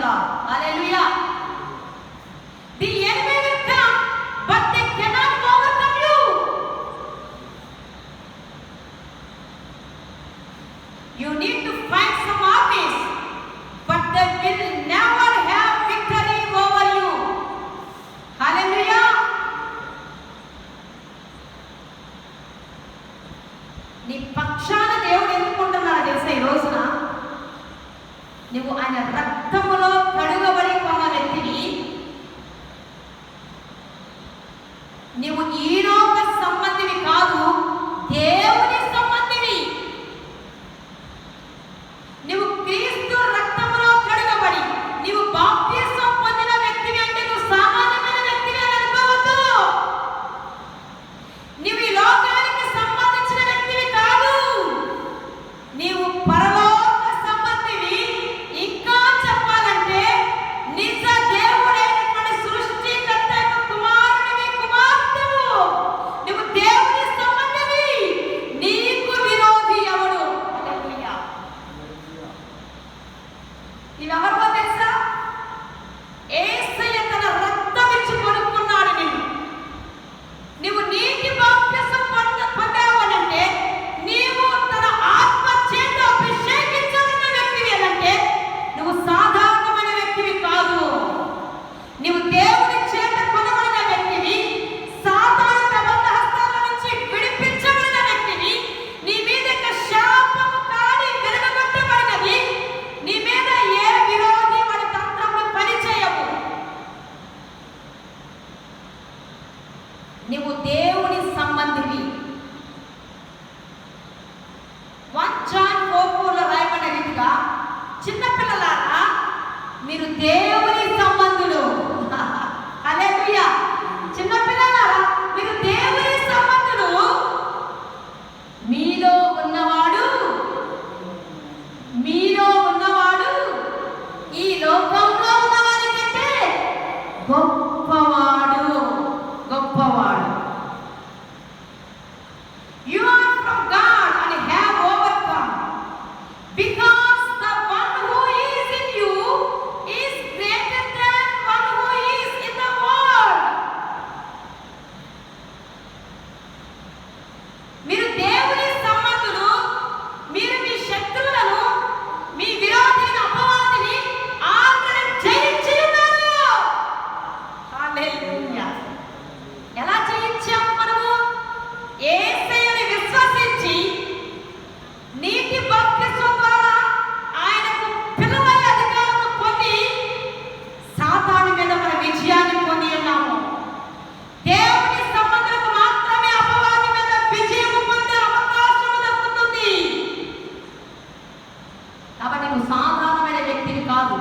God. Hallelujah. The enemy will come, but they cannot overcome you. You need to fight some armies, but they will never have victory over you. Hallelujah. నీ పక్షాన దేవుడు ఎందుకుంటున్నాడు తెలుసా? ఈ రోజున నువ్వు ఆయన రక్తములో కడుగబడి కొన్న వ్యక్తివి. నువ్వు ఈ లోక సంబంధివి కాదు, దేవుని సంబంధివి. నువ్వు క్రీస్తు రక్తములో కడుగబడి నువ్వు బాప్తిసం పొందిన వ్యక్తివి అంటే నువ్వు సామాన్యమైన వ్యక్తివి అని అనుకోవద్దు. నువ్వు ఈ లోకానికి సంబంధించిన వ్యక్తివి కాదు, నీవు పరలోక సంబంధివి. ఇంకా చెప్పాలంటే నిజ దేవుడైనటువంటి సృష్టికర్త యొక్క కుమారుడివి, కుమార్తెవు. నువ్వు దేవుని సంబంధివి. నీకు విరోధి ఎవడు? హల్లెలూయా. నీవెవరో తెలుసా? యేసయ్య తన రక్తం ఇచ్చి కొనుక్కున్నాడు నిన్ను. నువ్వు నీటి బాప్తిసం పొందావనంటే నీవు తన ఆత్మ చేత అభిషేకించబడిన వ్యక్తివి అనంటే నువ్వు సాధారణమైన వ్యక్తివి కాదు. నువ్వు దేవుని చేత కొనబడిన వ్యక్తివి. సాతాను ప్రబంధ హస్తాల నుంచి విడిపించబడిన వ్యక్తివి. నీ మీద శాపము కాడి వెలుగగొట్టబడినది. నీ మీద ఏ విరోధి వాడి తంత్రములు పనిచేయవు. నువ్వు దేవుని సంబంధివి. 1 John 4:4 రాయబడిన రీతిగా చిన్నపిల్లలారా మీరు దేవుని సంబంధులు. హల్లెలూయా. చిన్నపిల్లలారా మీరు దేవుని సంబంధులు. మీలో ఉన్నవాడు ఈ లోకంలో ఉన్నవాడి కంటే గొప్పవాడు. You are from God and have overcome, because the one who is in you is greater than one who is in the world. మీరు దేవుని సంబంధులు. మీరు మీ శత్రువులను, మీ విరోధైన అపవాదిని ఆల్రెడీ జయించి ఉన్నారు. హల్లెలూయా. ఎలా జయించాము మనము? యేసయ్యని విశ్వసించి నీటి బాప్తిసం ద్వారా ఆయనకు పిలువై అధికారము పొంది సాతాను మీద మన విజయాన్ని పొంది ఉన్నాము. దేవుని సంబంధులకు మాత్రమే అపవాది మీద విజయము పొందే అవకాశం దక్కుతుంది. కాబట్టి నువ్వు సాధారణమైన వ్యక్తిని కాదు.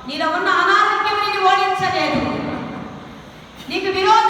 నీలో ఉన్న అనారోగ్యం నిన్ను ఓడించలేదు. నీకు విరోధం